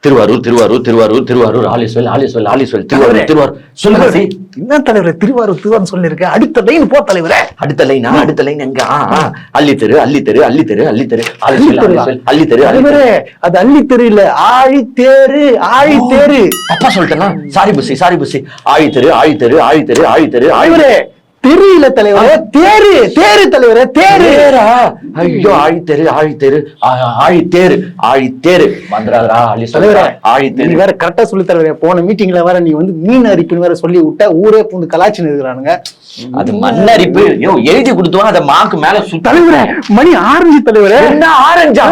Thiruvarur Thiruvarur Thiruvarur Thiruvarur all is well all is well all is well Thiruvarur Thiruvarur சொல்லுங்க. என்ன தலைவரே திருவாரூர் சொல்லிருக்க? அடுத்த லைன் போ தலைவரே. அடுத்த லைன் எங்க? அள்ளித்தெரு அள்ளித்தெரு அள்ளித்தெரு அள்ளித்தெரு அள்ளித்தெரு. தலைவரே அது அள்ளித்தெரு இல்ல, ஆழித்தேரு ஆழித்தேரு. தப்பா சொல்லிட்டேன்னா சாரி புசி. ஆழித்தெரு ஆழித்தெரு ஆழித்தெரு ஆழித்தெரு. தலைவரே தெரியல தலைவரே, தேரு தேரு தலைவரே, தேரா. ஐயோ ஆழித்தெரு ஆழித்தெரு ஆழித்தேரு ஆழித்தேரு மந்திராதரா ஆழித்தேரு. நீ வேற கரெக்டா சொல்லி தலைவரே. போன மீட்டிங்ல வேற நீ வந்து மீன் அரிப்புன்னு வேற சொல்லி விட்ட, ஊரே பூந்து கலாச்சின்னு இருக்கிறானுங்க. அது மண்ணரிப்பு எழுதி கொடுத்தோம், அதை மாக்கு மேல தலைவரே மணி ஆரஞ்சு தலைவரே. என்ன ஆரஞ்சா?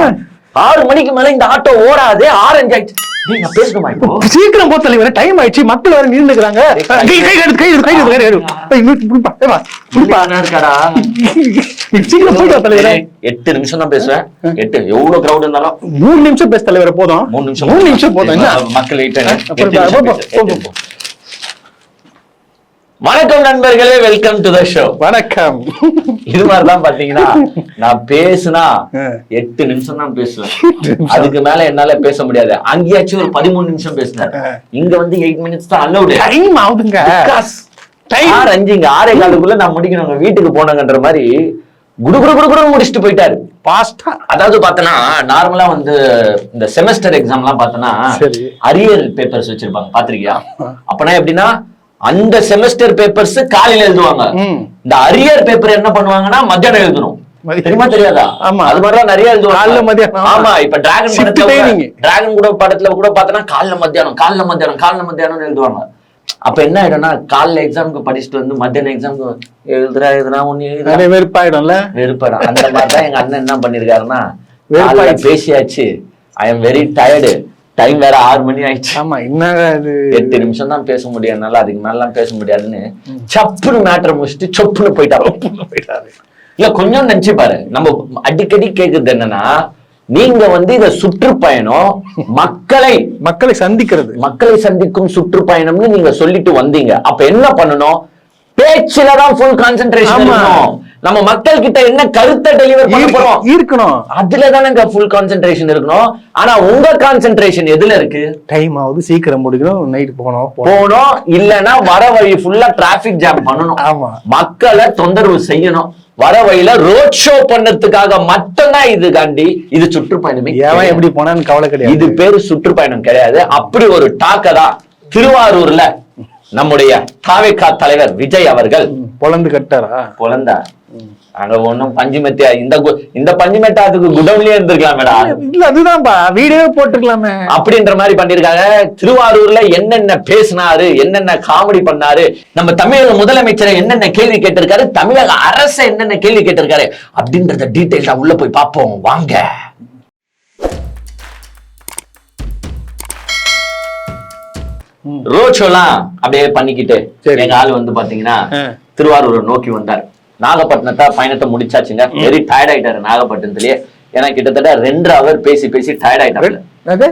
6 மணிக்கு மேல இந்த ஆட்டோ ஓடாது, ஆரஞ்சு ஆயிடுச்சு. நீங்க பேசணுமா இப்போ? சீக்கிரம் போ தலைவரே, டைம் ஆயிடுச்சு, மக்கள் வேற நின்னுக்கிறாங்க. சீக்கிரம் போயிட்டா தலைவரே. 8 நிமிஷம் தான் பேசுவேன். 8 எவ்வளவு கிரௌட் இருந்தாலும் 3 நிமிஷம் பேச தலைவரே. போதும் 3 நிமிஷம் போதும். மக்கள் வணக்கம் நண்பர்களே, வெல்கம் டு த ஷோ. வணக்கம். இது மாதிரிதான் பாத்தீங்கன்னா நான் பேசுனா 8 நிமிஷம் தான் பேசுவேன். அதுக்கு மேல என்னால பேச முடியாது. அங்கேயாச்சும் ஒரு 13 நிமிஷம் பேசினார். இங்க வந்து 8 மினிட்ஸ் தான் அலௌட். டைம் ஆகுதுங்க. 6:05 இங்க 6:15 நான் முடிக்கணும், வீட்டுக்கு போனங்கன்ற மாதிரி குடு முடிச்சுட்டு போயிட்டாரு பாஸ்டா. அதாவது பாத்தனா நார்மலா வந்து இந்த செமஸ்டர் எக்ஸாம் எல்லாம் பாத்தனா அரியர் பேப்பர்ஸ் வச்சிருப்பாங்க, பாத்திருக்கியா? அப்பனா எப்படின்னா அந்த செமஸ்டர் பேப்பர்ஸ் காலையில எழுதுவாங்க. இந்த அரியர் பேப்பர் என்ன பண்ணுவாங்கன்னா மத்தியானம் எழுதணும். தெரியுமா தெரியாதா? அது மாதிரிலாம் நிறைய எழுதுவாங்க. ஆமா, இப்ப டிராகன் கூட படத்துல கூட பாத்தனா காலைல மத்தியானம் எழுதுவாங்க. அப்ப என்ன ஆயிடும்னா காலைல எக்ஸாமுக்கு படிச்சுட்டு வந்து மத்தியானம் எக்ஸாமுக்கு எழுதுனா ஒண்ணு வெறுப்பாயிடும். அந்த மாதிரிதான் எங்க அண்ணன் என்ன பண்ணிருக்காருன்னா, பேசியாச்சு, I am very tired, time வேற 6 மணி ஆயிடுச்சு. ஆமா, என்னங்க இது 8 நிமிஷம் தான் பேச முடியாதுனால அதுக்கு மேலாம் பேச முடியாதுன்னு சப்புன்னு மேட்டரை முடிச்சுட்டு சொப்புன்னு போயிட்டாரு. இல்ல கொஞ்சம் நினைச்சு பாரு, நம்ம அடிக்கடி கேக்குறது என்னன்னா, நீங்க வந்து இத சுற்றுப்பயணம் மக்களை சந்திக்கும் சுற்றுப்பயணம்னு நீங்க சொல்லிட்டு வந்தீங்க. அப்ப என்ன பண்ணணும்? பேச்சுலதான் ஃபுல் கான்சென்ட்ரேஷன் இருக்கணும். நம்ம மக்கள் கிட்ட என்ன கருத்தை டெலிவர் பண்ண போறோம் இருக்கணும், அதுலதானே ஃபுல் கான்சென்ட்ரேஷன் இருக்கணும். ஆனா உங்க கான்சென்ட்ரேஷன் எதுல இருக்கு? டைம் ஆகுது, சீக்கிரம் முடிக்கணும், நைட் போனோம் இல்லன்னா வர வழி ஃபுல்லா டிராபிக் ஜாம் பண்ணணும். ஆமா, மக்களை தொந்தரவு செய்யணும். வர வழியில ரோட் ஷோ பண்ணதுக்காக மட்டும்தான் இது காண்டி. இது சுற்றுப்பயணமே எப்படி போனான்னு கவலை கிடையாது. இது பேரு சுற்றுப்பயணம் கிடையாது. அப்படி ஒரு டாக்கதான் திருவாரூர்ல நம்முடைய தாவேகா தலைவர் விஜய் அவர்கள் பொலந்து கட்டாரா? பொலந்தா அங்க ஒண்ணும் பஞ்சுமெத்தியா இந்த பஞ்சுமெட்டா அதுக்கு குடவுலயே இருந்திருக்கலாமேடா. இல்ல அதுதான்ப்பா, வீடியோ போட்டுக்கலாமே அப்படின்ற மாதிரி பண்ணிருக்காங்க. திருவாரூர்ல என்னென்ன பேசினாரு, என்னென்ன காமெடி பண்ணாரு, நம்ம தமிழக முதலமைச்சரை என்னென்ன கேள்வி கேட்டிருக்காரு, தமிழக அரசை என்னென்ன கேள்வி கேட்டிருக்காரு அப்படின்றத டீடைல்டா உள்ள போய் பார்ப்போம் வாங்க. ரோட் ஷோலாம் அப்படியே பண்ணிக்கிட்டு எங்க ஆள் வந்து பாத்தீங்கன்னா திருவாரூரை நோக்கி வந்தார். நாகப்பட்டினத்தை பயணத்தை முடிச்சாச்சுங்க. வெரி டயர்ட் ஆயிட்டாரு நாகப்பட்டினத்திலேயே. ஏன்னா கிட்டத்தட்ட 2 hour பேசி டயர்ட் ஆயிட்டாரு.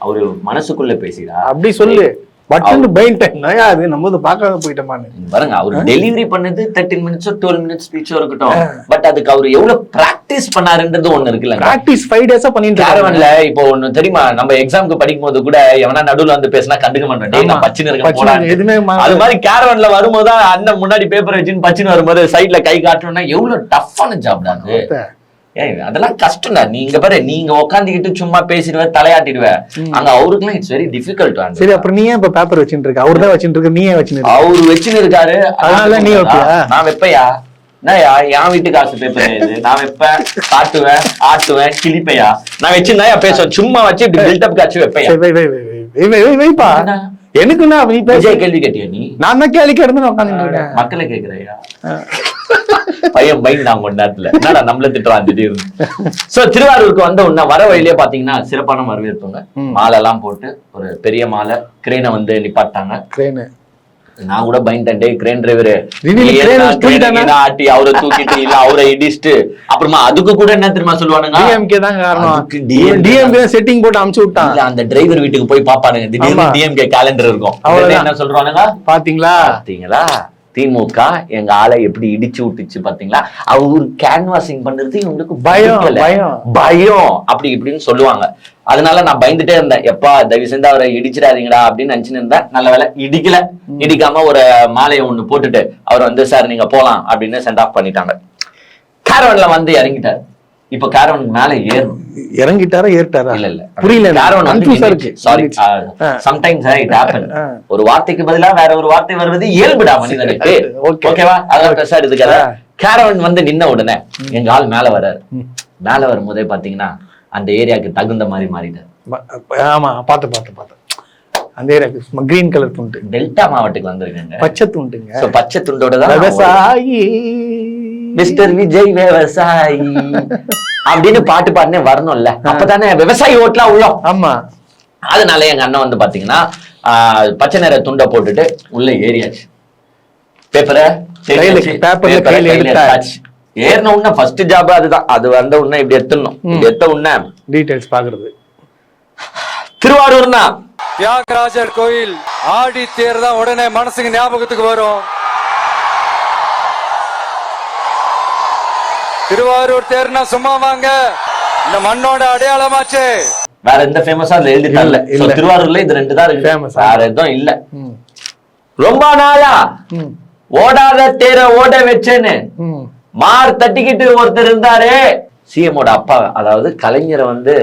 அவரு மனசுக்குள்ள பேசிடா அப்படி சொல்லு. அது நம்ம பார்க்காம போயிட்டோமான்னு பாருங்க. அவரு டெலிவரி பண்ணது 13 minutes 12 minutes ஸ்பீச்சோ இருக்கட்டும். பட் அதுக்கு அவரு எவ்வளவு பிராக்டிஸ் பண்ணாருன்றது ஒண்ணு இருக்குல்ல. பிராக்டிஸ் 5 days பண்ணிட்டு கேரவன்ல இப்போ ஒண்ணு தெரியுமா, நம்ம எக்ஸாம்க்கு படிக்கும் போது கூட எவனா நடுவுல வந்து பேசினா கண்டுக்க மாட்டேன், நான் பச்சின்னு இருக்கேன். அது மாதிரி கேரவன்ல வரும்போது அண்ணன் முன்னாடி பேப்பர் வச்சுன்னு பச்சின்னு வரும்போது சைட்ல கை காட்டணும்னா எவ்வளவு டஃப்பான ஜாப் தான் அது. அதெல்லாம் கஷ்டம்டா. நீங்க பாரு, நீங்க உட்காந்துக்கிட்டு சும்மா பேசிடுவேன், தலையாட்டிடுவேன். அங்க அவருக்குலாம் இட்ஸ் வெரி டிஃபிகல்ட். சரி, அப்புறம் நீ இப்ப பேப்பர் வச்சுட்டு இருக்க? அவரு தான் வச்சுட்டு இருக்க, நீயே வச்சுட்டு? அவரு வச்சுன்னு இருக்காரு, அதனால நீ வைப்பியா? நான் வைப்பையா? என் வீட்டு காசு பேப்பர் நான் வைப்பேன், காட்டுவேன், ஆட்டுவேன், கிளிப்பையா? நான் வச்சுன்னா பேசுவேன், சும்மா வச்சு இப்படி பில்டப் காட்சி வைப்பையா? வைப்பா. எனக்குன்னா கேள்வி கேட்டியா நீ? நான் தான் கேள்வி கேட்டு உட்காந்துட்டு இருக்கேன். மக்களை கேக்குறையா? பையன் பையன் நான் கொஞ்ச நேரத்துல என்னடா நம்மள திட்டுறான் திடீர்னு. சோ திருவாரூருக்கு வந்த உடனே வர வழியிலே பாத்தீங்கன்னா சிறப்பான வரவேற்புங்க. மாலை எல்லாம் போட்டு ஒரு பெரிய மாலை, கிரேனை வந்து நிப்பாட்டாங்க. கிரேனு நான் கூட பயந்துட்டேன், கிரேன் டிரைவரு ஆட்டி அவரை தூக்கிட்டு இல்ல அவரை இடிச்சுட்டு அப்புறமா அதுக்கு கூட என்ன தெரியுமா சொல்லுவானுங்க, டிஎம்கே தான் காரணம். டிஎம்கே செட்டிங் போட்டு அமுச்சு விட்டான். அந்த டிரைவர் வீட்டுக்கு போய் பாப்பானுங்க, திடீர்னு டிஎம்கே கேலண்டர் இருக்கும். என்ன சொல்றானுங்க, பாத்தீங்களா பாத்தீங்களா திமுக எங்க ஆளை எப்படி இடிச்சு விட்டுச்சு பாத்தீங்களா, அவரு கேன்வாசிங் பண்றது இவங்களுக்கு பயம் பிடிக்கல. பயம் பயம் அப்படி இப்படின்னு சொல்லுவாங்க. அதனால நான் பயந்துட்டே இருந்தேன், எப்பா தயவு செஞ்சு அவரை இடிச்சிடாதீங்கடா அப்படின்னு நினைச்சுன்னு இருந்தேன். நல்ல வேலை இடிக்கல. இடிக்காம ஒரு மாலையை ஒண்ணு போட்டுட்டு அவர் வந்து சார் நீங்க போலாம் அப்படின்னு சென்ட் ஆஃப் பண்ணிட்டாங்க. கேரவன்ல வந்து இறங்கிட்டாரு. இப்ப கேரவனுக்கு மேல ஏறணும். இறங்கிட்டாரா ஏறிட்டாரா? இல்ல இல்ல புரியல. கேரவன் கன்ஃபியூஸா இருக்கு. Sorry, sometimes it happen. ஒரு வார்த்தைக்கு பதிலா வேற ஒரு வார்த்தை வருவது இயல்புடா மனிதனுக்கு. ஓகேவா? அதான் பெருசா எடுத்துக்காத. கேரவன் வந்து நின்ன உடனே எங்க ஆள் மேல வர்றாரு. மேல வரும்போதே பாத்தீங்கன்னா அந்த ஏரியாவுக்கு தகுந்த மாதிரி மாறிட்டாரு. ஆமா, பாத்து அந்த ஏரியாவுக்கு கிரீன் கலர் துண்டு. டெல்டா மாவட்டத்துக்கு வந்திருக்கேங்க. பச்சை துண்டுங்க. சோ பச்சை துண்டோட தான் விவசாயி மிஸ்டர் விஜய் விவசாயி அப்படின்னு பாட்டு பாடுனே வரணும்ல, அப்பதானே விவசாயி ஓட்டுலாம் உள்ளோம். ஆமா, அதனால எங்க அண்ணன் வந்து பாத்தீங்கன்னா பச்சை நிற துண்டை போட்டுட்டு உள்ள ஏறியாச்சு. பேப்பரை ஏறின உடனே ஃபர்ஸ்ட் ஜாப் அதுதான். அது வந்த உடனே இப்படி எத்தணும், இப்படி எத்த உடனே டீடைல்ஸ் பாக்குறது. திருவாரூர்னா தியாகராஜர் கோயில் ஆடி தேர் தான் உடனே மனசுக்கு ஞாபகத்துக்கு வரும். திருவாரூர் தேர்னா சும்மா வாங்க, இந்த மண்ணோட அடையாளமாச்சு. வேற எந்த ஃபேமஸா அதுல எழுதி தரல. திருவாரூர்ல இது ரெண்டு தான் இருக்கு, வேற எதுவும் இல்ல. ரொம்ப நாளா ஓடாத தேரை ஓட வச்சேன்னு மார் தட்டிக்கிட்டு ஒருத்தர் இருந்தாரு. சிஎமோட அப்பா, அதாவது கலைஞரை வந்து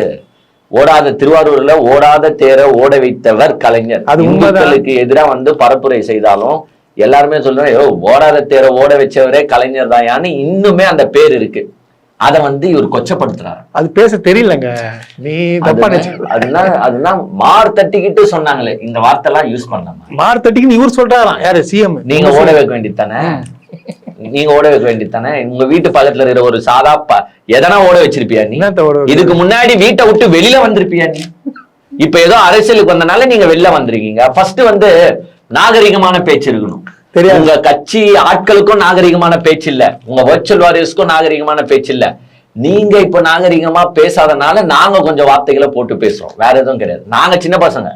ஓடாத திருவாரூர்ல ஓடாத தேரை ஓட வைத்தவர் கலைஞர். அது இந்துக்களுக்கு எதிராக வந்து பரப்புரை செய்தாலும் எல்லாருமே சொல்றாங்க, ஓடாத தேரை ஓட வச்சவரே கலைஞர் தான் யான்னு இன்னுமே அந்த பேர் இருக்கு. அத வந்து இவர் கொச்சப்படுத்துறாரு. அது பேச தெரியலங்க, நீ தப்பா அதுதான் மார் தட்டிக்கிட்டு சொன்னாங்களே, இந்த வார்த்தை எல்லாம் யூஸ் பண்ணாம. மார் தட்டிக்கிட்டு இவர் சொல்றாராம். யாரு? சிஎம். நீங்க ஓட வைக்க வேண்டியதானே, நீங்க ஓட வைக்க வேண்டியதானே. உங்க வீட்டு பக்கத்துல இருக்கிற ஒரு சாதா எதனா ஓட வச்சிருப்பியா நீ? இதுக்கு முன்னாடி வீட்டை விட்டு வெளியில வந்திருப்பியா நீ? இப்ப ஏதோ அரசியலுக்கு வந்தனால நீங்க வெளில வந்திருக்கீங்க. ஃபர்ஸ்ட் வந்து நாகரிகமான பேச்சு இருக்கணும். உங்க கட்சி ஆட்களுக்கும் நாகரிகமான பேச்சு இல்ல, உங்க வர்ச்சுவல் வாரியர்ஸ்க்கும் நாகரிகமான பேச்சு இல்ல. நீங்க இப்ப நாகரிகமா பேசாதனால நாங்க கொஞ்சம் வார்த்தைகளை போட்டு பேசுறோம், வேற எதுவும் கிடையாது. நாங்க சின்ன பசங்க,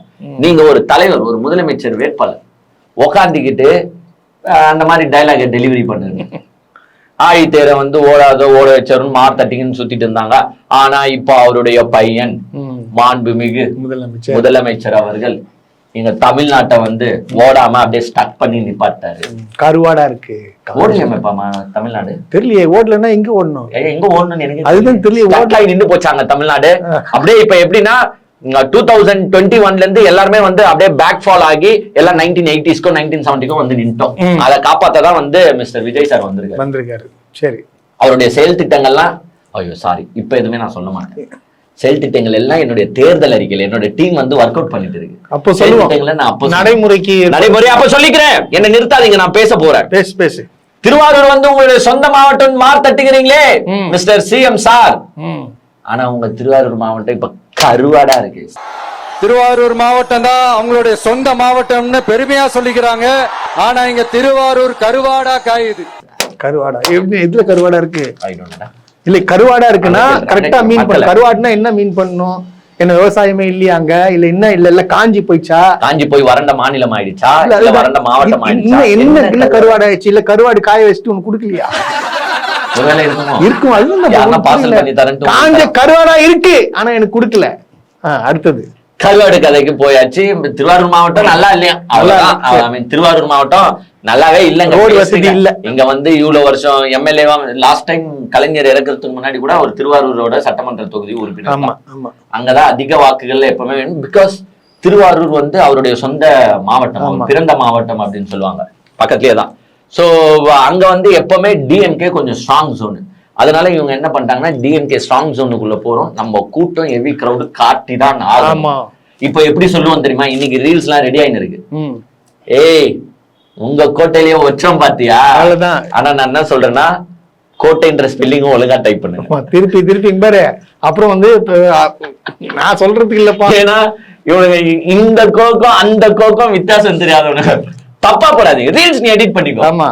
நீங்க ஒரு தலைவர், ஒரு முதலமைச்சர் வேட்பாளர் உக்காந்துக்கிட்டு அந்த மாதிரி டைலாக டெலிவரி பண்ணுங்க. ஆழித்தேரை வந்து ஓட வச்சவரும் மார் தட்டிங்கன்னு சுத்திட்டு இருந்தாங்க. ஆனா இப்ப அவருடைய பையன் மாண்புமிகு முதலமைச்சர் அவர்கள் எங்க தமிழ்நாட்டை வந்து ஓடாம அப்படியே ஸ்டக் பண்ணி நிப்பாட்டாரு. கருவாடா இருக்கு. ஓடலையாம தமிழ்நாடு தெரியலையே. ஓடலன்னா எங்க ஓடணும், எங்க ஓடணும்னு எனக்கு அதுதான் தெரியல. நின்று போச்சாங்க தமிழ்நாடு. அப்படியே இப்ப எப்படின்னா 2021ல இருந்து எல்லாருமே வந்து அப்படியே பேக் ஃபால் ஆகி எல்லாம் 1980s 1970s வந்து நின்ட்டோம். அதை காப்பாத்ததான் வந்து மிஸ்டர் விஜய் சார் வந்திருக்காரு. சரி, அவருடைய செயல் திட்டங்கள்லாம் ஐயோ சாரி இப்ப எதுவுமே நான் சொல்ல மாட்டேன். செயல் திட்டங்கள் எல்லாம் என்னுடைய தேர்தல் அறிக்கையில என்னோட டீம் வந்து ஒர்க் அவுட் பண்ணிட்டு இருக்கு. அப்போ சொல்லுவாங்க, நான் அப்போ நடைமுறை அப்ப சொல்லிக்கிறேன். என்ன நிறுத்தாதீங்க, நான் பேச போறேன். பேசு. திருவாரூர் வந்து உங்களுடைய சொந்த மாவட்டம் மார் தட்டுகிறீங்களே மிஸ்டர் சிஎம் சார். ஆனா உங்க திருவாரூர் மாவட்டம் இப்ப கருவாடா இருக்கு. திருவாரூர் மாவட்டம் தான் அவங்களுடைய சொந்த மாவட்டம்னு பெருமையா சொல்லிக்கிறாங்க. ஆனா இங்க திருவாரூர் கருவாடா காயுது. கருவாடா எதுல கருவாடா இருக்கு? இல்ல கருவாடா இருக்குன்னா கரெக்டா மீன் பண்ண. கருவாடுனா என்ன மீன் பண்ணும்? என்ன விவசாயமே இல்லையாங்க? இல்ல என்ன இல்ல காஞ்சி போயிச்சா? காஞ்சி போய் வறண்ட மாநிலம் ஆயிடுச்சா? இல்ல வறண்ட மாவட்டம் ஆயிடுச்சா? என்ன கருவாடு ஆயிடுச்சு? இல்ல கருவாடு காய வச்சுட்டு உனக்கு கொடுக்கலையா? இருக்கும். அது காஞ்ச கருவாடா இருக்கு, ஆனா எனக்கு கொடுக்கல. அடுத்தது கருவாடு கதைக்கு போயாச்சு. திருவாரூர் மாவட்டம் நல்லா இல்லையா? அவ்வளவுதான். திருவாரூர் மாவட்டம் நல்லாவே இல்லைங்க, ரோடு வசதி இல்ல. இங்க வந்து இவ்வளவு வருஷம் எம்எல்ஏவா லாஸ்ட் டைம் கலைஞர் இறக்கிறதுக்கு முன்னாடி கூட அவர் திருவாரூரோட சட்டமன்ற தொகுதி உறுப்பினர். அங்கதான் அதிக வாக்குகள் எப்பவுமே வேணும். பிகாஸ் திருவாரூர் வந்து அவருடைய சொந்த மாவட்டம், பிறந்த மாவட்டம் அப்படின்னு சொல்லுவாங்க, பக்கத்துலயே தான். சோ அங்க வந்து எப்பவுமே டிஎம்கே கொஞ்சம் ஸ்ட்ராங் ஜோனு. அதனால இவங்க என்ன பண்ணிட்டாங்கன்னா டிஎம்கே ஸ்ட்ராங் ஜோனுக்குள்ள போறோம், நம்ம கூட்டம் ஹெவி கிரௌடு காட்டி தான் ஆகும். இப்ப எப்படி சொல்லுவோம் தெரியுமா? இன்னைக்கு ரீல்ஸ் எல்லாம் ரெடி ஆயின்னு இருக்கு. ஏய் உங்க கோட்டையிலயே வச்சோம் பாத்தியா? ஆனா நான் என்ன சொல்றேன்னா, கோட்டைன்ற ஸ்பெல்லிங்கும் ஒழுங்கா டைப் பண்ணுங்க. திருப்பி பாரு. அப்புறம் வந்து நான் சொல்றதுக்கு இல்லப்பா, ஏன்னா இவனுங்க இந்த கோக்கம் அந்த கோக்கம் வித்தியாசம் தெரியாதவனுங்க. தப்பா போடாதீங்க, ரீல்ஸ் நீ எடிட் பண்ணிக்கோ. ஆமா,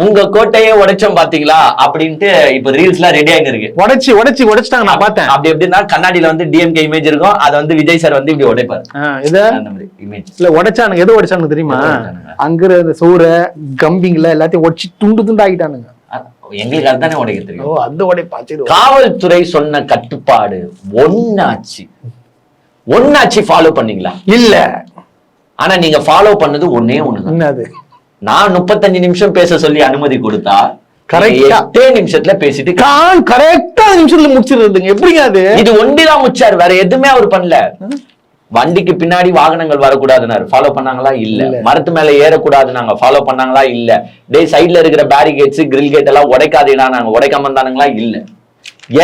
உங்க கோட்டையே உடைச்சோம் பாத்தீங்களா அப்படின்ட்டு இப்ப ரீல்ஸ் எல்லாம் ரெடி ஆகி இருக்கு. உடைச்சிட்டாங்க, நான் பார்த்தேன். அப்படி எப்படின்னா கண்ணாடியில வந்து டிஎம்கே இமேஜ் இருக்கும், அதை வந்து விஜய் சார் வந்து இப்படி உடைப்பாரு. இத இமேஜ் இல்ல உடைச்சானுங்க, எது உடைச்சானுங்க தெரியுமா? அங்க இந்த சோற கம்பிங்கள எல்லாத்தையும் உடைச்சு துண்டு துண்டு ஆகிட்டானுங்க. எங்களுக்கு அதுதானே உடைக்க தெரியும். அந்த உடைப்பாச்சு. காவல்துறை சொன்ன கட்டுப்பாடு ஒன்னாச்சு ஃபாலோ பண்ணீங்களா? இல்ல. ஆனா நீங்க ஃபாலோ பண்ணது ஒன்னே ஒண்ணுதான். நான் 35 நிமிஷம் பேச சொல்லி அனுமதி கொடுத்தா கரெக்டா 8 நிமிஷத்துல பேசிட்டு கரெக்டா நிமிஷத்துல முடிச்சிருந்தீங்க. எப்படிங்க அது? இது ஒண்டிதான் முடிச்சாரு, வேற எதுவுமே அவர் பண்ணல. வண்டிக்கு பின்னாடி வாகனங்கள் வரக்கூடாதுனாரு, ஃபாலோ பண்ணாங்களா? இல்ல. மரத்து மேல ஏறக்கூடாது நாங்க ஃபாலோ பண்ணாங்களா? இல்ல. டேய் சைட்ல இருக்கிற பேரிகேட்ஸ் கிரில் கேட் எல்லாம் உடைக்காதீங்கன்னா நாங்க உடைக்காம இருந்தானுங்களா? இல்ல.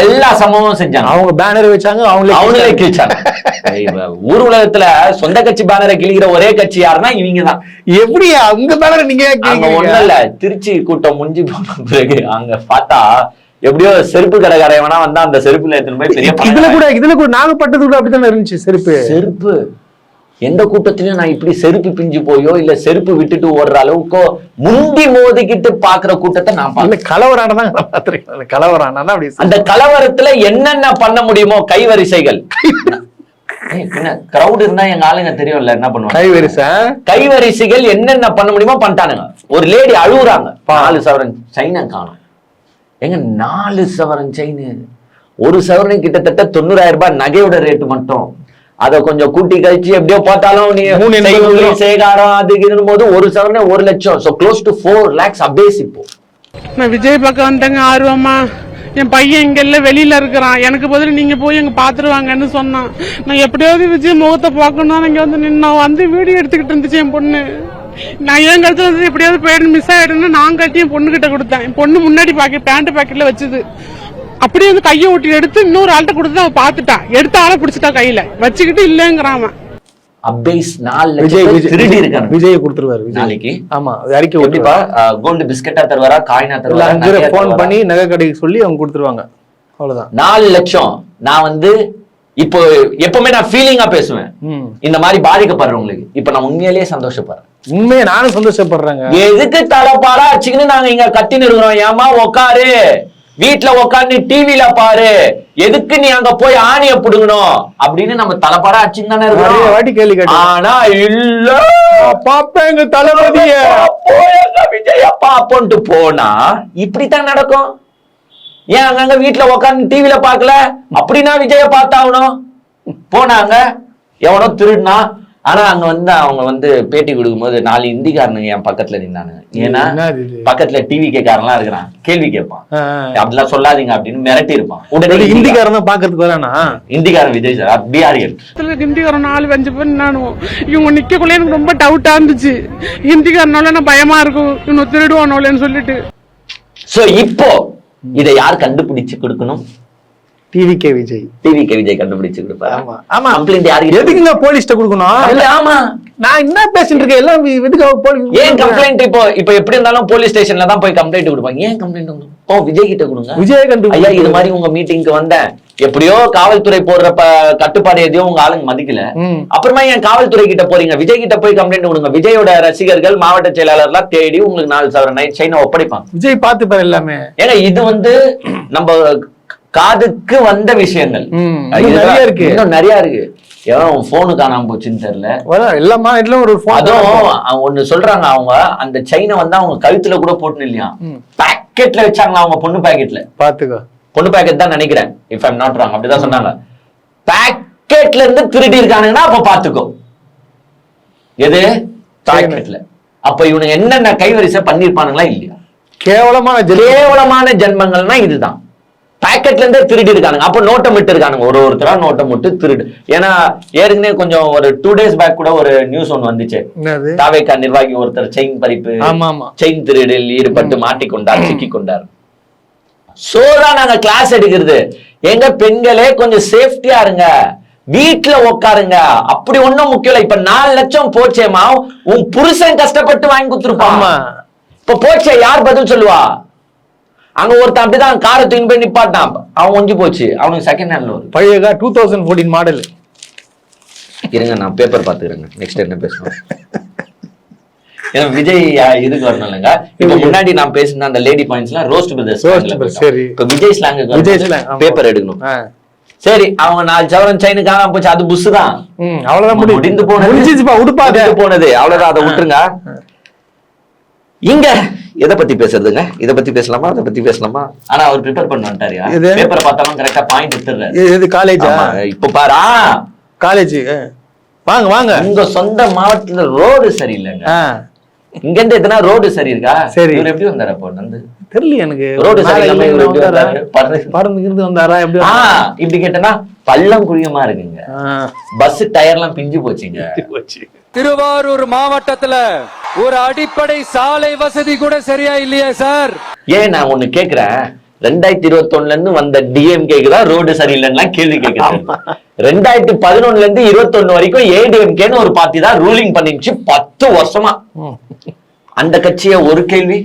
எல்லா சம்பவமும் செஞ்சாங்க. அவங்க பேனர் வச்சாங்க, அவங்களே கிழிச்சாங்க. ஊர் உலகத்துல சொந்த கட்சி பேனரை கிழிக்கிற ஒரே கட்சி யாருன்னா இவங்க தான். எப்படி உங்க பேனர் நீங்க? ஒண்ணும் இல்ல, திருச்சி கூட்டம் முடிஞ்சு போன பிறகு அங்க பார்த்தா எப்படியோ செருப்பு கடைக்காரவனா வந்தா அந்த செருப்புல எடுத்துன்னு போய் பெரிய இதுல கூட நாகப்பட்டது கூட அப்படித்தானே இருந்துச்சு. செருப்பு எந்த கூட்டத்திலயும் நான் இப்படி செருப்பு பிஞ்சு போயோ இல்ல செருப்பு விட்டுட்டு ஓடுற அளவுக்கோ முந்தி மோதிக்கிட்டு பாக்குற கூட்டத்தை நான் பார்க்கல. கலவரானா அப்படி அந்த கலவரத்துல என்னென்ன பண்ண முடியுமோ கைவரிசைகள். கிரௌட் இருந்தா எங்க ஆளுங்க தெரியும்ல என்ன பண்ணுவாங்க. கைவரிசைகள் என்னென்ன பண்ண முடியுமோ பண்ணிட்டானுங்க. ஒரு லேடி அழுகுறாங்க, 4 சவரன் சைனா காணும். எங்க 4 சவரன் செயின், ஒரு சவரனை கிட்டத்தட்ட 90,000 ரூபாய் நகையோட ரேட்டு மட்டும். அத கொஞ்சம் கூட்டி கழிச்சு எப்படியோ பார்த்தாலும் நீ சேகாரம் அதுக்கு போது ஒரு சவரனே 1 லட்சம். So close to 4 lakhs அபேஸ். இப்போ நான் விஜய் பக்கம் வந்துட்டேங்க ஆர்வமா. என் பையன் இங்க இல்ல, வெளியில இருக்கிறான். எனக்கு பதில் நீங்க போய் எங்க பாத்துருவாங்கன்னு சொன்னான். நான் எப்படியாவது விஜய் முகத்தை பார்க்கணும் இங்க வந்து நின்னோம். வந்து வீடியோ எடுத்துக்கிட்டு இருந்துச்சு என் பொண்ணு. நான் ஏன் கழுத்துல வந்து எப்படியாவது போயிட்டு மிஸ் ஆயிடுன்னு நான் கட்டி என் பொண்ணு கிட்ட கொடுத்தேன். என் பொண்ணு முன்னாடி பேண்ட் பாக்கெட்ல வச்சுது. அப்படியே வந்து கையை ஒட்டி எடுத்து இன்னொரு ஆள்கிட்ட கொடுத்து அவ பாத்துட்டா. எடுத்த ஆளை பிடிச்சிட்டா கையில வச்சுக்கிட்டு இல்லங்கிறான். விஜய் கொடுத்துருவாரு நாளைக்கு. ஆமா, அறிக்கை கண்டிப்பா. கோல்டு பிஸ்கெட்டா தருவாரா, காயினா தருவாரா, போன் பண்ணி நகை கடைக்கு சொல்லி அவங்க கொடுத்துருவாங்க. அவ்வளவுதான். 4 லட்சம். நான் வந்து இப்போ எப்பவுமே நான் ஃபீலிங்கா பேசுவேன் இந்த மாதிரி பாதிக்கப்படுறவங்களுக்கு. இப்ப நான் உண்மையிலேயே சந்தோஷப்படுறேன். உண்மையை நானும் சந்தோஷப்படுறேங்க. எதுக்கு தலைப்பாடா வச்சுக்கின்னு நாங்க இங்க கத்தின்னு இருக்கிறோம்? ஏமா உக்காரு, வீட்டுல உட்காந்து டிவில பாரு, எதுக்கு நீ அங்க போய் ஆணிய புடுங்கணும் அப்படின்னு நம்ம தலைப்பாடா அடிச்சுன்னு தானே இருக்கோம். வாட்டி கேள்வி கேட்டு. ஆனா இல்ல பாப்பா எங்க தளபதிய விஜய பாப்போன்ட்டு போனா இப்படித்தான் நடக்கும். ஏன் அங்கங்க வீட்டுல உட்காந்து டிவில பாக்கல? அப்படின்னா விஜய பார்த்தாகணும். போனாங்க, எவனோ திருடுனா. ஆனா அங்க வந்து அவங்க வந்து பேட்டி கொடுக்கும் போது 4 இந்திக்காரனுங்க என் பக்கத்துல நின்னானுங்க. ஏன்னா பக்கத்துல டிவி கேக்காரன்லாம் இருக்கிறான், கேள்வி கேட்பான். அப்படிலாம் சொல்லாதீங்க அப்படின்னு மிரட்டி இருப்பான். உடனே இந்திக்காரன் தான் பாக்குறதுக்கு வரானா? இந்திக்காரன் விஜய் சார் பிஆரியல். ஹிந்திக்காரன் 4-5 பேர் நானும் இவங்க நிக்கக்குள்ள எனக்கு ரொம்ப டவுட்டா இருந்துச்சு. ஹிந்திக்காரனால நான் பயமா இருக்கும், இவங்க திருடுவானோலன்னு சொல்லிட்டு. சோ இப்போ இதை யார் கண்டுபிடிச்சு கொடுக்கணும்? டிவிகே விஜய் கண்டுபிடிச்சு கொடுப்பாரு. ஆமா, கம்ப்ளைண்ட் யாருக்கு? எதுக்குங்க போலீஸ்ட்ட கொடுக்கணும்? இல்ல, ஆமா, நான் என்ன பேசிட்டு இருக்கேன் எல்லாம் எதுக்கு ஏன் கம்ப்ளைண்ட்? இப்போ எப்படி இருந்தாலும் போலீஸ் ஸ்டேஷன்ல தான் போய் கம்ப்ளைண்ட் கொடுப்பாங்க. ஏன் கம்ப்ளைண்ட் கொடுக்கணும்? விஜய் கிட்ட கொடுங்க. விஜய் ஐயா இது மாதிரி உங்க மீட்டிங்க்கு வந்தேன், எப்படியோ காவல்துறை போடுற கட்டுப்பாடு எதையும் உங்க ஆளுங்க மதிக்கல, அப்புறமா ஏன் காவல்துறை கிட்ட போறீங்க? விஜய் கிட்ட போய் கம்ப்ளைண்ட் கொடுங்க. விஜயோட ரசிகர்கள் மாவட்ட செயலாளர் எல்லாம் தேடி உங்களுக்கு 4 சவரன் செயினை ஒப்படைப்பாங்க. விஜய் பாத்துப்பாரு எல்லாமே. ஏன்னா இது வந்து நம்ம காதுக்கு வந்த விஷயங்கள் இருக்கு, இன்னும் நிறைய இருக்கு. எவன் போனு காணாம போச்சுன்னு தெரியல. எல்லாமா ஒரு அதுவும் ஒண்ணு சொல்றாங்க, அவங்க அந்த செயினை வந்து அவங்க கழுத்துல கூட போட்டு இல்லையா, பாக்கெட்ல வச்சாங்களா அவங்க பொண்ணு பாக்கெட்ல. பாத்துக்கோ, பொண்ணு பாக்கெட் தான் நினைக்கிறேன், இஃப் ஐம் நாட் ராங், அப்படிதான் சொன்னாங்க. பாக்கெட்ல இருந்து திருடி இருக்கானுங்கன்னா அப்ப பாத்துக்கோ, எது பாக்கெட்ல. அப்ப இவனுங்க என்னென்ன கைவரிசை பண்ணிருப்பானுங்களா இல்லையா? கேவலமான ஜென்மங்கள்னா இதுதான். பாக்கெட்ல இருந்தே திருடி இருக்கானுங்க. அப்ப நோட்டம் விட்டு இருக்கானுங்க, ஒருத்தரா நோட்டம் விட்டு திருடு. ஏன்னா ஏற்கனவே கொஞ்சம் ஒரு 2 days பேக் கூட ஒரு நியூஸ் ஒண்ணு வந்துச்சு. தாவேகா நிர்வாகி ஒருத்தர் செயின் பறிப்பு, செயின் திருடில் ஈடுபட்டு மாட்டிக்கொண்டார், சிக்கிக் கொண்டார். சோதான் நாங்க கிளாஸ் எடுக்கிறது. எங்க பெண்களே கொஞ்சம் சேஃப்டியா இருங்க, வீட்டுல உட்காருங்க. அப்படி ஒண்ணும் முக்கியம் இல்ல. இப்ப 4 லட்சம் போச்சேமா, உன் புருஷன் கஷ்டப்பட்டு வாங்கி கொடுத்துருப்பான். இப்ப போச்சே, யார் பதில் சொல்லுவா? அங்க ஒருத்தன் அப்படிதான் காரை தூக்கி போய் நிப்பாட்டான், அவன் ஒஞ்சி போச்சு. அவனுக்கு செகண்ட் ஹேண்ட்ல ஒரு பழைய 2014 மாடல். இருங்க நான் பேப்பர் பாத்துக்கிறேங்க, நெக்ஸ்ட் என்ன பேசுவோம். விஜய் இதுக்கு வரணும் இல்லைங்க. இப்ப முன்னாடி நான் பேசின அந்த லேடி பாயிண்ட்ஸ் எல்லாம் ரோஸ்ட் பிரதர்ஸ். சரி. இப்ப விஜய் ஸ்லாங் பேப்பர் எடுக்கணும். சரி, அவங்க 4 சவரன் செயின் காணாம போச்சு, அது புஷ் தான். அவ்வளவுதான் முடிந்து போனது அவ்வளவுதான், அதை விட்டுருங்க. இங்க எதை பத்தி பேசுறதுங்க? இதை பத்தி பேசலாமா, அதை பத்தி பேசலாமா? ஆனா அவர் ப்ரிப்பேர் பண்ண வந்துட்டாரியா? பேப்பரை பார்த்தாலும் கரெக்டா பாயிண்ட் எடுத்துறாரு. இது காலேஜா? இப்ப பாரா காலேஜ் வாங்க வாங்க. உங்க சொந்த மாவட்டத்துல ரோடு சரியில்லைங்க. இங்க இருந்து எத்தனா ரோடு சரி இருக்கா? சரி, இவர் எப்படி வந்தாரா? அப்போ வந்து தெரியல எனக்கு. ரோடு சரியில்லாம இவர் எப்படி வந்தாரு? பறந்து வந்தாரா? எப்படி? இப்படி கேட்டனா பள்ளம் குழியமா இருக்குங்க. பஸ் டயர் எல்லாம் பிஞ்சு போச்சுங்க. திருவாரூர் மாவட்டத்துல ஒரு அடிப்படை சாலை வசதி கூட சரியா இல்லையா சார்? ஏன் நான் ஒண்ணு கேக்குறேன், 2021 இருந்து வந்த டிஎம்கேக்கு தான் ரோடு சரியில்லைன்னா கேள்வி கேட்கிறேன். 2011 இருந்து 21 வரைக்கும் ஏடிஎம்கேன்னு ஒரு பார்ட்டி தான் ரூலிங் பண்ணிச்சு 10 வருஷமா. அந்த கட்சிய ஒரு கேள்வி,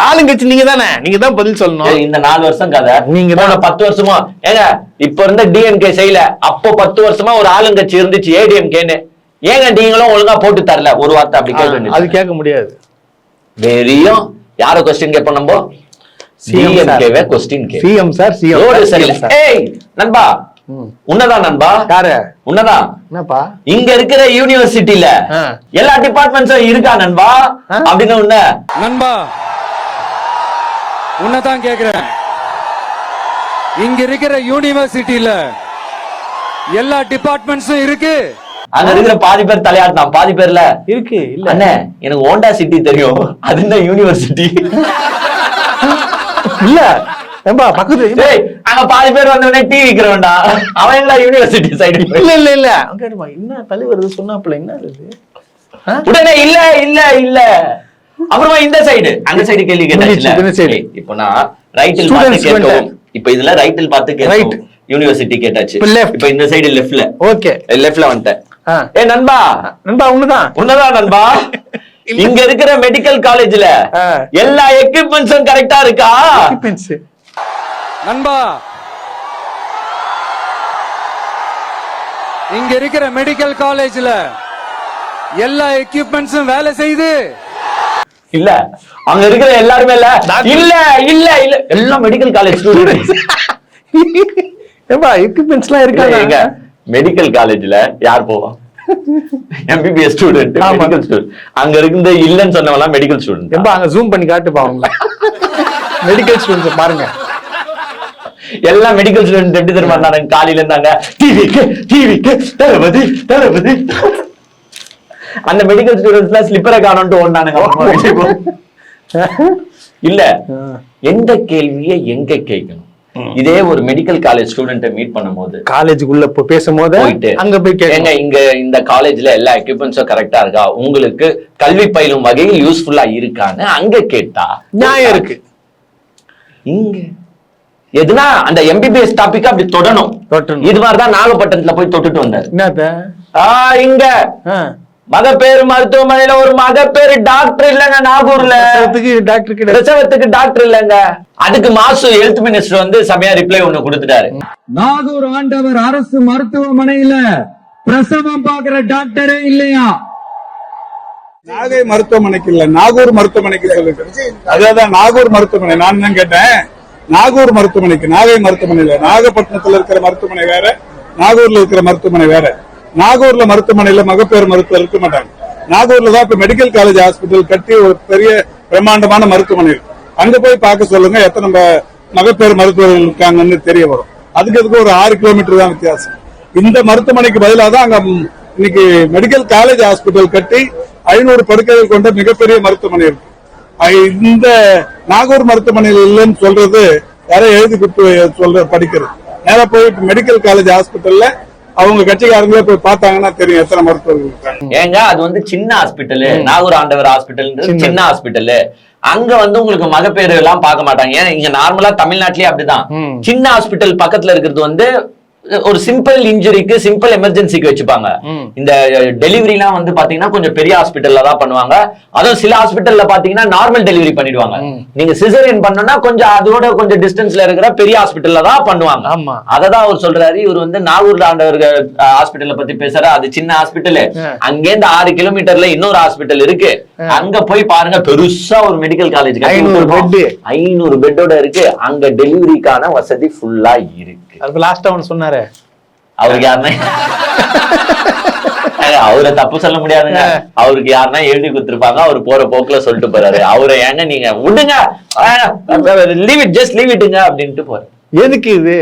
ஆளுங்கட்சி நீங்க தானே, நீங்க தான் பதில் சொல்லணும். இந்த 4 வருஷம் கதை நீங்க 10 வருஷமா ஏங்க இப்ப இருந்த டிஎம்கே செய்யல. அப்போ 10 வருஷமா ஒரு ஆளுங்கட்சி இருந்துச்சு ஏடிஎம்கேன்னு. ஏங்க நீங்களும் ஒழுங்கா போட்டு தரல? ஒரு வார்த்தை அப்படி கேட்க, அது கேட்க முடியாது. வெறியும் யார கொஸ்டின் கேட்போம் நம்ம? டிஎம்கேவே கொஸ்டின் கே. சிஎம் சார், சிஎம் ரோடு சரியில்லை. ஏய் நண்பா, உன்னதான் நண்பா, யாரு உன்னதான். என்னப்பா? இங்க இருக்கிற யூனிவர்சிட்டில எல்லா டிபார்ட்மெண்ட்ஸும் இருக்கா நண்பா? அப்படின்னு உன்ன நண்பா உன்னதான் கேக்குறேன். இங்க இருக்கிற யூனிவர்சிட்டில எல்லா டிபார்ட்மெண்ட்ஸும் இருக்கு. அங்க இருக்கிற பாதி பேர் தலையாட்டான், பாதி பேர்ல இருக்கு. இல்ல அண்ணே, எனக்கு ஹோண்டா சிட்டி தெரியும், அது என்ன யூனிவர்சிட்டி? இல்ல ஏம்பா பக்கத்து அங்க பாதி பேர் வந்தவனே டீ விக்கிறவன்டா, அவன் என்ன யூனிவர்சிட்டி சைடு? இல்ல இல்ல இல்ல கேட்டுமா, என்ன தலைவர் சொன்னாப்புல என்ன இது? உடனே இல்ல இல்ல இல்ல. அப்புறமா இந்த சைடு, அந்த சைடு கேள்வி கேட்டாச்சு. இப்போ நான் ரைட்டில் பார்த்து கேட்கவும், இப்ப இதுல ரைட்டில் பார்த்து கேட்கவும் யூனிவர்சிட்டி கேட்டாச்சு. இப்ப இந்த சைடு லெஃப்ட்ல. ஓகே, லெஃப்ட்ல வந்துட்டேன். ஏ நண்பா, நண்பா உன்னதான் நண்பா. இங்க இருக்கிற மெடிக்கல் காலேஜ்ல எல்லா எக்யூப்மெண்ட்ஸும் கரெக்டா இருக்கா? நண்பா, இங்க இருக்கிற மெடிக்கல் காலேஜ்ல எல்லா எக்யூப்மெண்ட்ஸும் வேலை செய்யுது. இல்ல, அங்க இருக்கிற எல்லாருமே இல்ல இல்ல இல்ல இல்ல எல்லாம் மெடிக்கல் காலேஜ் ஸ்டூடெண்ட்ஸ். ஏம்பா எக்யூப்மெண்ட்ஸ்லாம் இருக்காங்க. மெடிக்கல் காலேஜ்ல யார் போவா? MBBS student, medical student. அங்க இருந்து இல்லன்னு சொன்னவங்க மெடிக்கல் ஸ்டூடெண்ட். ஏம்பா அங்க ஜூம் பண்ணி காட்டுப்பா அவங்கள. மெடிக்கல் ஸ்டூடெண்ட்ஸ் பாருங்க, எல்லாம் மெடிக்கல் ஸ்டூடெண்ட். எப்படி தெரியுமா இருந்தாங்க? காலையில இருந்தாங்க டிவிக்கு தளபதி தளபதி. அந்த மெடிக்கல் ஸ்டூடெண்ட்ஸ்ல ஸ்லிப்பரை காணோன்ட்டு ஓடுனானுங்க. இல்ல, எந்த கேள்வியை எங்க கேட்கணும்? இதே ஒரு மெடிக்கல் காலேஜ் ஸ்டூடெண்ட்டை மீட் பண்ணும்போது, காலேஜுக்குள்ள பேசும்போது அங்க போய் கேங்க, இங்க இந்த காலேஜ்ல எல்லா எக்யூப்மெண்ட்ஸும் கரெக்டா இருக்கா, உங்களுக்கு கல்வி பயிலும் வகையில் யூஸ்ஃபுல்லா இருக்கான்னு அங்க கேட்டா நியாயம் இருக்கு. இங்க எதுனா அந்த எம்பிபிஎஸ் டாபிக் அப்படி தொடணும். இது மாதிரிதான் நாகப்பட்டினத்துல போய் தொட்டுட்டு வந்தாரு. இங்க மகப்பேறு மருத்துவமனையில ஒரு மகப்பேறு டாக்டர் இல்லங்க. நாகூர்ல பிரசவத்துக்கு டாக்டர் இல்லங்க. அதுக்கு மாசு ஹெல்த் மினிஸ்டர் வந்து சமயா ரிப்ளை ஒண்ணு கொடுத்துட்டாரு. நாகூர் ஆண்டவர் அரசு மருத்துவமனையில பிரசவம் பாக்குற டாக்டரே இல்லையா? நாகை மருத்துவமனைக்கு இல்ல, நாகூர் மருத்துவமனைக்கு சொல்லுங்க. அதான் நாகூர் மருத்துவமனை. நான் தான் கேட்டேன், நாகூர் மருத்துவமனைக்கு. நாகை மருத்துவமனையில, நாகப்பட்டினத்துல இருக்கிற மருத்துவமனை வேற, நாகூர்ல இருக்கிற மருத்துவமனை வேற. நாகூர்ல மருத்துவமனையில மகப்பேறு மருத்துவர் இருக்க மாட்டாங்க. நாகூர்ல தான் இப்ப மெடிக்கல் காலேஜ் ஹாஸ்பிட்டல் கட்டி ஒரு பெரிய பிரம்மாண்டமான மருத்துவமனை. அங்க போய் பார்க்க சொல்லுங்க, எத்தனை மகப்பேறு மருத்துவர்கள் இருக்காங்கன்னு தெரிய வரும். அதுக்கு ஒரு 6 கிலோமீட்டர் தான் வித்தியாசம். இந்த மருத்துவமனைக்கு பதிலாக தான் அங்க இன்னைக்கு மெடிக்கல் காலேஜ் ஹாஸ்பிட்டல் கட்டி 500 படுக்கைகள் கொண்ட மிகப்பெரிய மருத்துவமனை இருக்கு. இந்த நாகூர் மருத்துவமனையில் இல்லைன்னு சொல்றது யாரோ எழுதி கொடுத்து படிக்கிறது. நேரா போய் மெடிக்கல் காலேஜ் ஹாஸ்பிட்டல்ல அவங்க கட்சிக்காரங்களே போய் பார்த்தாங்கன்னா தெரியும் எத்தனை மருத்துவர்கள் இருக்காங்க. ஏங்க அது வந்து சின்ன ஹாஸ்பிட்டல், நாகூர் ஆண்டவர் ஹாஸ்பிட்டல் சின்ன ஹாஸ்பிட்டல். அங்க வந்து உங்களுக்கு மகப்பேறு எல்லாம் பார்க்க மாட்டாங்க. ஏன் இங்க நார்மலா தமிழ்நாட்டிலேயே அப்படிதான். சின்ன ஹாஸ்பிட்டல் பக்கத்துல இருக்கிறது வந்து ஒரு சிம்பிள் இன்ஜுரிக்கு சிம்பிள் எமர்ஜென்சிக்கு வச்சுப்பாங்க. இந்த டெலிவரி எல்லாம் வந்து பாத்தீங்கன்னா கொஞ்சம் பெரிய ஹாஸ்பிட்டல்ல தான் பண்ணுவாங்க. அதுவும் சில ஹாஸ்பிட்டல்ல பாத்தீங்கன்னா நார்மல் டெலிவரி பண்ணிடுவாங்க. நீங்க சிசேரியன் பண்ணனும்னா கொஞ்சம் அதோட கொஞ்சம் டிஸ்டன்ஸ்ல இருக்கிற பெரிய ஹாஸ்பிட்டல்ல தான் பண்ணுவாங்க. அததான் அவர் சொல்றாரு. இவர் வந்து நாகூர்ல ஆண்டவர்கள் ஹாஸ்பிட்டல்ல பத்தி பேசுற, அது சின்ன ஹாஸ்பிட்டல். அங்கேருந்து 6 கிலோமீட்டர்ல இன்னொரு ஹாஸ்பிட்டல் இருக்கு. அங்க போய் பாருங்க, பெருசா ஒரு மெடிக்கல் காலேஜ் 500 பெட்டோட இருக்கு. அங்க டெலிவரிக்கான வசதி ஃபுல்லா இருக்கு. அது லாஸ்ட் அவன் சொன்னாரு, அவருக்கு யாருன்னா அவரை தப்பு சொல்ல முடியாதுங்க. அவருக்கு யாருன்னா எழுதி கொடுத்திருப்பாங்க, அவரு போற போக்குல சொல்லிட்டு போறாரு. அவரை ஏங்க நீங்க விடுங்க, லீவ் இட், ஜஸ்ட் லீவ் இட்டுங்க அப்படின்ட்டு போற. எதுக்கு இது?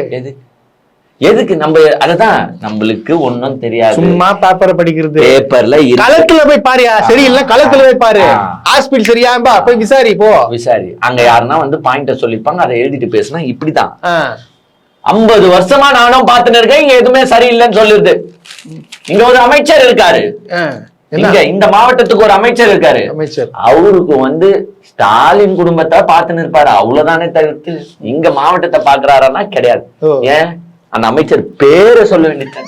எதுக்கு நம்ம அததான் நம்மளுக்கு ஒன்னும் தெரியாது. சும்மா பேப்பரை படிக்கிறது. பேப்பர்ல களத்துல போய் பாரியா, சரி இல்ல களத்துல போய் பாரு. ஹாஸ்பிடல் சரியா போய் விசாரி, போ விசாரி. அங்க யாருன்னா வந்து பாயிண்ட சொல்லிப்பாங்க, அதை எழுதிட்டு பேசினா இப்படிதான். 50 வருஷமா நானும் பாத்துன்னு இருக்கேன், இங்க எதுவுமே சரியில்லைன்னு சொல்லுது. இங்க ஒரு அமைச்சர் இருக்காரு, இங்க இந்த மாவட்டத்துக்கு ஒரு அமைச்சர் இருக்காரு. அவருக்கு வந்து ஸ்டாலின் குடும்பத்தை பாத்துன்னு இருப்பாரு, அவ்வளவுதானே தவிர்த்து இங்க மாவட்டத்தை பாக்குறாருன்னா கிடையாது. ஏன் அந்த அமைச்சர் பேரை சொல்ல வேண்டிய,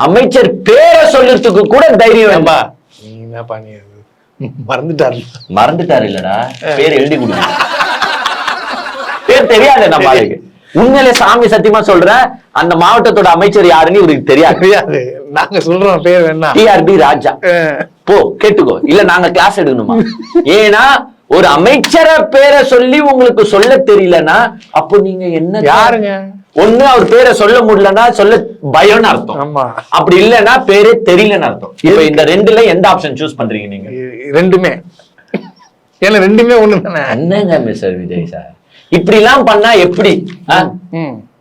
அமைச்சர் பேரை சொல்றதுக்கு கூட தைரியம் வேம்பா. மறந்துட்டாரு இல்லடா, பேர் எழுதி கொடுங்க. பேர் தெரியாது நம்ம ஆளுக்கு. உண்மையிலே சாமி சத்தியமா சொல்றேன், அந்த மாவட்டத்தோட அமைச்சர் யாருன்னு இவருக்கு தெரியாது. நாங்க சொல்றோம் பேர் வேணா, TRB ராஜா. போ கேட்டுக்கோ, இல்ல நாங்க கிளாஸ் எடுக்கணுமா? ஏன்னா ஒரு அமைச்சர பேரை சொல்லி உங்களுக்கு சொல்ல தெரியலன்னா அப்போ நீங்க என்ன யாருங்க? ஒண்ணு அவர் பேரை சொல்ல முடியலன்னா சொல்ல பயம்னு அர்த்தம், அப்படி இல்லைன்னா பேரே தெரியலன்னு அர்த்தம். இப்ப இந்த ரெண்டுல எந்த ஆப்ஷன் சூஸ் பண்றீங்க நீங்க? ரெண்டுமே. ஏன்னா ரெண்டுமே ஒண்ணுதானே. என்னங்க மிஸ்டர் விஜய் சார் இப்படி எல்லாம் பண்ணா எப்படி?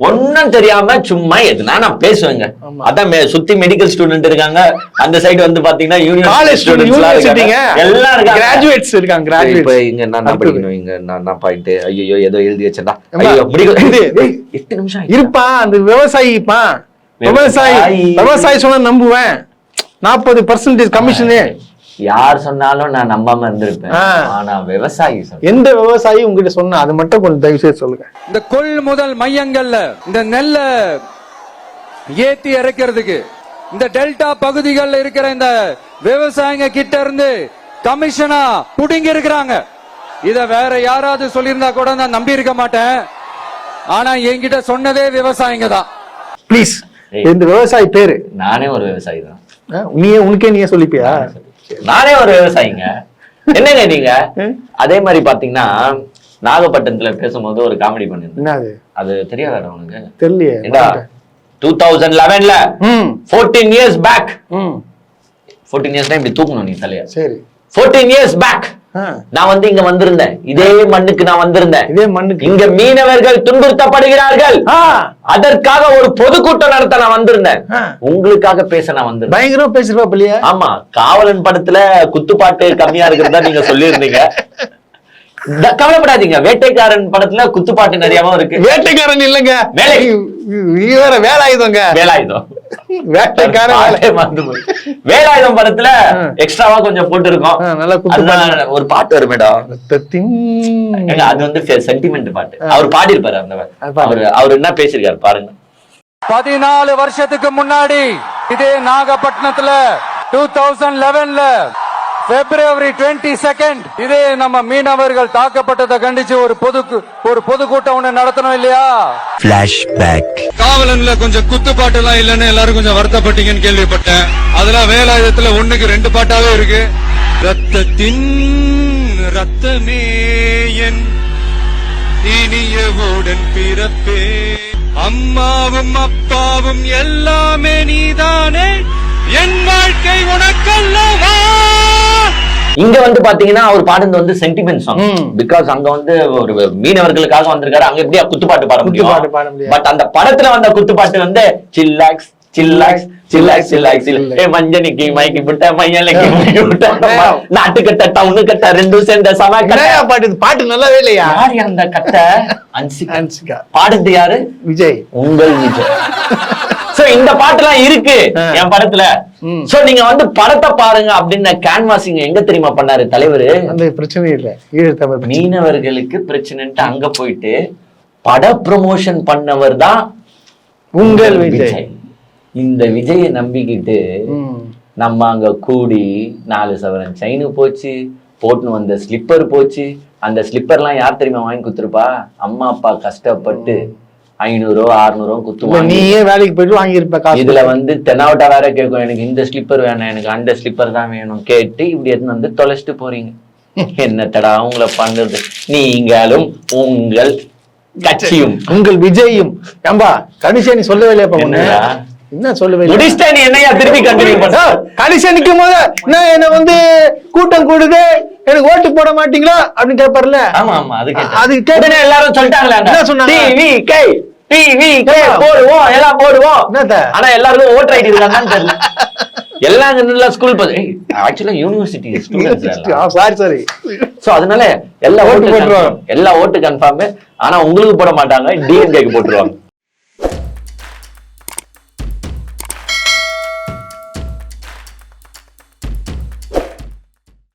ஒன்னும் தெரியாம சும்மா எதுனா நான் பேசுவேங்க. அதான் சுத்தி மெடிக்கல் ஸ்டூடெண்ட் இருக்காங்க, அந்த சைடு வந்து பாத்தீங்கன்னா யூனிவர்சிட்டி எல்லாம் இருக்காங்க, கிராஜுவேட்ஸ் இருக்காங்க. கிராஜுவேட் இங்க நான் படிக்கணும், இங்க நான் பாயிண்ட் ஐயோ ஏதோ எழுதி வச்சேன்டா. ஐயோ 8 நிமிஷம் இருப்பா. அந்த விவசாயிப்பா, விவசாயி சொன்னா நம்புவேன். 40% கமிஷனு யார் சொன்னாலும் நான் நம்பாம இருந்திருப்பேன். ஆனா விவசாயி எந்த விவசாயி உங்ககிட்ட சொன்னா அது மட்டும் கொஞ்சம் தயவு செய்து சொல்லுங்க. இந்த கொள்முதல் மையங்கள்ல இந்த நெல்ல ஏத்தி இறக்கிறதுக்கு இந்த டெல்டா பகுதிகளில் இருக்கிற இந்த விவசாயிங்க கிட்ட இருந்து கமிஷனா புடிங்கி இருக்கிறாங்க. இத வேற யாராவது சொல்லியிருந்தா கூட நான் நம்பி இருக்க மாட்டேன். ஆனா என்கிட்ட சொன்னதே விவசாயிங்க தான். பிளீஸ், இந்த விவசாயி பேரு? நானே ஒரு விவசாயி தான். உனக்கே நீயே சொல்லிப்பியா? நானே ஒரு விவசாயிங்க. என்னங்க நீங்க அதே மாதிரி பாத்தீங்கன்னா நாகப்பட்டினத்துல பேசும்போது ஒரு காமெடி பண்ணிருந்தேன், அது தெரியாதா உனக்கு? தெரியலையே. 2011ல 14 years பேக், 14 years இப்படி தூக்கணும் நீ தலையா. சரி, 14 years பேக் நான் வந்து இங்க வந்திருந்தேன். இதே மண்ணுக்கு நான் வந்திருந்தேன். இதே மண்ணுக்கு இங்க மீனவர்கள் துன்புறுத்தப்படுகிறார்கள், அதற்காக ஒரு பொதுக்கூட்டம் நடத்த நான் வந்திருந்தேன். உங்களுக்காக பேச நான் வந்திருந்தேன். பயங்கரமா பேசுறப்பா பிள்ளையா? ஆமா, காவலன் படத்துல குத்துப்பாட்டு கம்மியா இருக்கிறதா நீங்க சொல்லியிருந்தீங்க. கவலைப்படாதீங்க, வேட்டைக்காரன் படத்துல குத்துப்பாட்டு நிறையாவும் இருக்கு. வேட்டைக்காரன் இல்லங்க, வேலாயுதங்க. வேலாயுதம், வேட்டைக்காரன் வேலாயுதம் படத்துல எக்ஸ்ட்ராவா கொஞ்சம் போட்டு இருக்கோம். ஒரு பாட்டு வரும் மேடம், அது வந்து சென்டிமெண்ட் பாட்டு. அவர் பாடி இருப்பாரு. அவர் என்ன பேசிருக்காரு பாருங்க. 14 வருஷத்துக்கு முன்னாடி இதே நாகப்பட்டினத்துல 2011ல February 22nd இதே நம்ம மீனவர்கள் தாக்கப்பட்டதை கண்டிச்சு ஒரு பொதுக்கூட்டம் ஒண்ணு நடத்தணும் இல்லையா? பிளாஷ்பேக். காவலன்ல கொஞ்சம் குத்துப்பாட்டு எல்லாம் இல்லன்னு எல்லாரும் கொஞ்சம் வருத்தப்பட்டீங்கன்னு கேள்விப்பட்டேன். அதெல்லாம் வேலாயுதத்துல 1க்கு 2 பாட்டாவே இருக்கு. ரத்தத்தின் ரத்தமே என் இனியவுடன் பிறப்பே, அம்மாவும் அப்பாவும் எல்லாமே நீதானே, என் வாழ்க்கை உனக்கல்லவா. இங்க வந்து பாத்தீங்கன்னா அவர் பாடுறது வந்து சென்டிமெண்ட் சாங். பிகாஸ் அங்க வந்து ஒரு மீனவர்களுக்காக வந்திருக்காரு. அங்க எப்படியா குத்துப்பாட்டு பாட முடியும்? பட் அந்த படத்துல வந்த குத்துப்பாட்டு வந்து சில்லாக்ஸ் சில்லாக்ஸ் சில்லாக்ஸ் சில்லாக்ஸ் மஞ்சனிக்கு மைக்கி விட்ட மையலைக்கு விட்ட நாட்டு கட்ட டவுனு கட்ட 2 சேர்ந்த சம பாட்டு. பாட்டு நல்லாவே இல்லையா? யாரு அந்த கட்ட? அன்சிகா. பாடுறது யாரு? விஜய். உங்கள் விஜய். சோ இந்த பாட்டுலாம் இருக்கு என் படத்துல. சோ நீங்க வந்து படத்தை பாருங்க அப்படின்னு கேன்வாசிங் எங்க தெரியுமா பண்ணாரு தலைவரு? அந்த பிரச்சனை இல்ல, ஈழத்தமிழ் மீனவர்களுக்கு பிரச்சனைன்ட்டு அங்க போயிட்டு பட ப்ரமோஷன் பண்ணவர் தான் உங்கள் விஜய். இந்த விஜயை நம்பிக்கிட்டு நம்ம அங்க கூடி 4 சவரன் செயின் போச்சு, போட்டுன்னு வந்த ஸ்லிப்பர் போச்சு. அந்த ஸ்லிப்பர்லாம் யார் தெரியுமா வாங்கி கொடுத்துருப்பா? அம்மா அப்பா கஷ்டப்பட்டு 500 600 குத்துவாங்க. நீயே வேலைக்கு போயிட்டு வாங்கியிருப்ப காசு. இதுல வந்து தெனாவட்டா வேற கேட்கும், எனக்கு இந்த ஸ்லிப்பர் வேணாம், எனக்கு அந்த ஸ்லிப்பர் தான் வேணும் கேட்டு இப்படி எடுத்து வந்து தொலைச்சிட்டு போறீங்க. என்னத்தடா உங்களை பண்றது? நீங்களும் உங்கள் கட்சியும் உங்கள் விஜயும். ஏம்பா கணிசா நீ சொல்லவே இல்லையா? என்னடா? என்ன சொல்லவே இல்லை? முடிச்சிட்டா நீ என்னையா திருப்பி கண்டினியூ பண்ண? கணிசா நிக்கும் போது நான் என்ன வந்து கூட்டம் கூடுது எனக்கு ஓட்டு போட மாட்டீங்களா அப்படின்னு கேட்பார்ல. ஆமா ஆமா, அது அது உடனே எல்லாரும் சொல்லிட்டாங்களா? என்ன சொன்னாங்க? டிவிகே போடுவோம், எல்லாம் போடுவோம். என்னத்த? ஆனா எல்லாருக்கும் ஓட்டர் ஐடி இருக்காங்கன்னு தெரியல. எல்லாம் ஸ்கூல் ஆக்சுவலா யூனிவர்சிட்டி ஸ்டூடெண்ட்ஸ். சாரி. சோ அதனால எல்லா ஓட்டு கன்ஃபார்ம். ஆனா உங்களுக்கு போட மாட்டாங்க, டிஎம்கேக்கு போட்டுருவாங்க.